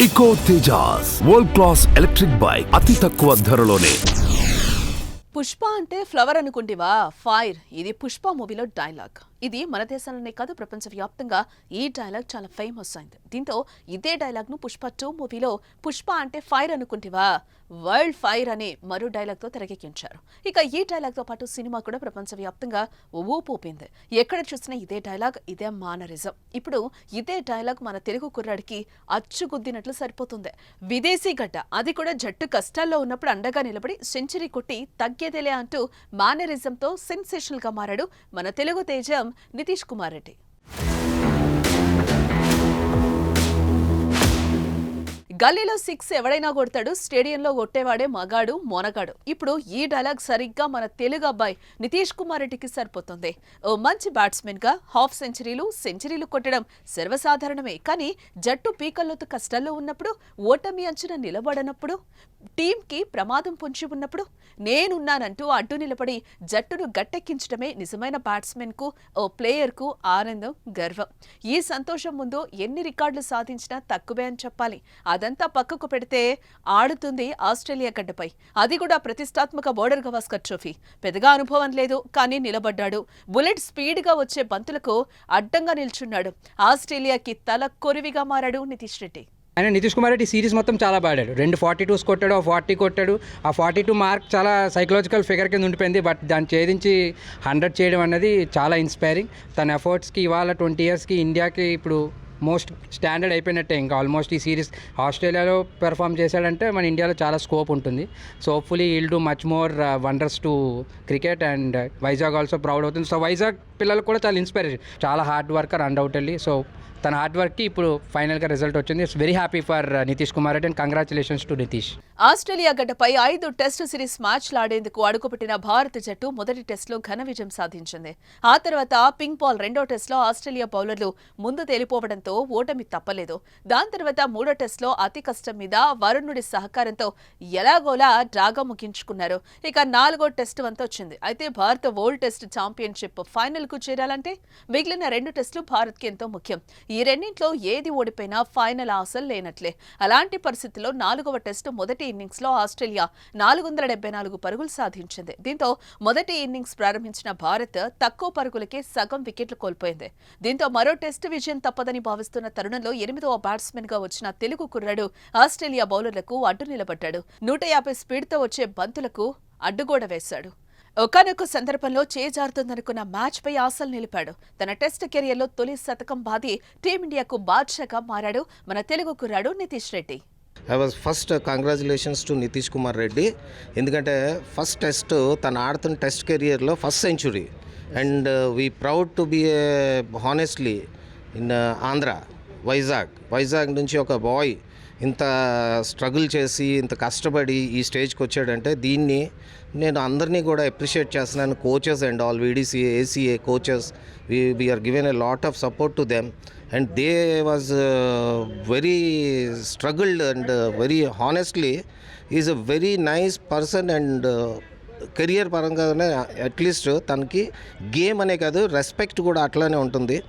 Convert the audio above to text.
Eco Tejas world class electric bike అతి తక్కువ ధరలోనే. పుష్ప అంటే ఫ్లవర్ అనుకుంటివా? ఫైర్. ఇది పుష్ప మూవీలో డైలాగ్. ఇది మన దేశంలోనే కాదు, ప్రపంచవ్యాప్తంగా ఈ డైలాగ్ చాలా ఫేమస్ అయింది. దీంతో ఇదే డైలాగ్ ను పుష్ప 2 మూవీలో పుష్ప అంటే ఫైర్ అనుకుంటివా, వరల్డ్ ఫైర్ అనే మరో డైలాగ్ తో తెరకెక్కించారు. ఇక ఈ డైలాగ్ తో పాటు సినిమా కూడా ప్రపంచవ్యాప్తంగా ఊపూపింది. ఎక్కడ చూసినా ఇదే డైలాగ్, ఇదే మానరిజం. ఇప్పుడు ఇదే డైలాగ్ మన తెలుగు కుర్రాడికి అచ్చుగుద్దినట్లు సరిపోతుంది. విదేశీ గడ్డ, అది కూడా జట్టు కష్టాల్లో ఉన్నప్పుడు అండగా నిలబడి సెంచరీ కొట్టి తగ్గేదేలే అంటూ మానరిజంతో సెన్సేషనల్ గా మారాడు మన తెలుగు తేజం నితీష్ కుమార్ రెడ్డి. గల్లీలో 6 ఎవడైనా కొడతాడు, స్టేడియంలో కొట్టేవాడే మగాడు మొనగాడు. ఇప్పుడు ఈ డైలాగ్ సరిగ్గా మన తెలుగు అబ్బాయి నితీష్ కుమార్ రెడ్డికి సరిపోతుంది. ఓ మంచి బ్యాట్స్మెన్ గా హాఫ్ సెంచరీలు కొట్టడం సర్వసాధారణమే. కానీ జట్టు పీకల్లోతు కష్టాల్లో ఉన్నప్పుడు, ఓటమి అంచున నిలబడనప్పుడు, టీంకి ప్రమాదం పొంచి ఉన్నప్పుడు నేనున్నానంటూ అడ్డు నిలబడి జట్టును గట్టెక్కించడమే నిజమైన బ్యాట్స్మెన్ కు, ఓ ప్లేయర్ కు ఆనందం, గర్వం. ఈ సంతోషం ముందు ఎన్ని రికార్డులు సాధించినా తక్కువే అని చెప్పాలి. అదంతా పక్కకు పెడితే ఆడుతుంది ఆస్ట్రేలియా గడ్డపై, అది కూడా ప్రతిష్టాత్మక బోర్డర్ గవాస్కర్ ట్రోఫీ. పెద్దగా అనుభవం లేదు, కానీ నిలబడ్డాడు. బుల్లెట్ స్పీడ్ గా వచ్చే బంతులకు అడ్డంగా నిల్చున్నాడు. ఆస్ట్రేలియాకి తల కొరివిగా మారాడు నితీష్ రెడ్డి. ఆయన నితీష్ కుమార్ రెడ్డి సిరీస్ మొత్తం చాలా బాడాడు. 2 42s కొట్టాడు, 40 కొట్టాడు. ఆ 42 మార్క్ చాలా సైకలాజికల్ ఫిగర్ కింద ఉండిపోయింది. బట్ దాన్ని ఛేదించి 100 చేయడం అనేది చాలా ఇన్స్పైరింగ్. తన ఎఫర్ట్స్కి ఇవాళ 20 yearsకి ఇండియాకి ఇప్పుడు మోస్ట్ స్టాండర్డ్ అయిపోయినట్టే. ఇంకా ఆల్మోస్ట్ ఈ సిరీస్ ఆస్ట్రేలియాలో పెర్ఫామ్ చేశాడంటే మన ఇండియాలో చాలా స్కోప్ ఉంటుంది. So hopefully will do much more wonders to cricket. And Vizag also proud అవుతుంది. సో వైజాగ్ పిల్లలకు కూడా చాలా ఇన్స్పైరేషన్. చాలా హార్డ్ వర్కర్ అన్డౌటెడ్లీ. సో తన హార్డ్ వర్క్కి ఇప్పుడు ఫైనల్గా రిజల్ట్ వచ్చింది. It's very happy for Nitish Kumar Reddy and congratulations to Nitish. Australia గడ్డపై 5 టెస్టు సిరీస్ మ్యాచ్లు ఆడేందుకు అడుగుపెట్టిన భారత జట్టు మొదటి టెస్టులో ఘన విజయం సాధించింది. ఆ తర్వాత పింక్ బాల్ 2వ టెస్టులో ఆస్ట్రేలియా బౌలర్లు ముందు తేలిపోవడంతో ఓటమి తప్పలేదు. దాని తర్వాత 3వ టెస్టులో అతి కష్టం మీద వరుణుడి సహకారంతో ఎలాగోలా డ్రాగా ముగించుకున్నారు. ఇక 4వ టెస్టు వంత వచ్చింది. అయితే భారత వరల్డ్ టెస్ట్ ఛాంపియన్షిప్ ఫైనల్ కు చేరాలంటే మిగిలిన 2 టెస్టులు భారత్ కి ఎంతో ముఖ్యం. ఈ రెండింట్లో ఏది ఓడిపోయినా ఫైనల్ ఆశలు లేనట్లే. అలాంటి పరిస్థితుల్లో 4వ టెస్టు మొదటి ఇన్నింగ్స్ లో ఆస్ట్రేలియా 474 పరుగులు సాధించింది. దీంతో మొదటి ఇన్నింగ్స్ ప్రారంభించిన భారత్ తక్కువ పరుగులకే సగం వికెట్లు కోల్పోయింది. దీంతో మరో టెస్టు విజయం తప్పదని భావిస్తున్న తరుణంలో 8వ బ్యాట్స్మెన్ గా వచ్చిన తెలుగు కుర్రాడు ఆస్ట్రేలియా బౌలర్లకు అడ్డు నిలబడ్డాడు. 150 స్పీడ్తో వచ్చే బంతులకు అడ్డుగోడ వేశాడు. ఒకానొక సందర్భంలో చేజారుతుందనుకున్న మ్యాచ్ పై ఆశలు నిలిపాడు. తన టెస్ట్ కెరియర్లో తొలి శతకం బాది టీమిండియాకు బాద్షాగా మారాడు మన తెలుగు కుర్రాడు Nitish Reddy. First congratulations to Nitish Kumar Reddy. ఎందుకంటే ఫస్ట్ టెస్ట్ తను ఆడుతున్న టెస్ట్ కెరియర్లో first century. And we proud to be honestly in Andhra Vizag నుంచి ఒక బాయ్ ఇంత స్ట్రగుల్ చేసి ఇంత కష్టపడి ఈ స్టేజ్కి వచ్చాడంటే దీన్ని నేను అందరినీ కూడా అప్రిషియేట్ చేస్తున్నాను. Coaches and all VDCA, ACA coaches, we are given a lot of support to them and they was very struggled and very honestly is a very nice person. And career పరంగానే అట్లీస్ట్ తనకి game అనే కాదు respect కూడా అట్లానే ఉంటుంది.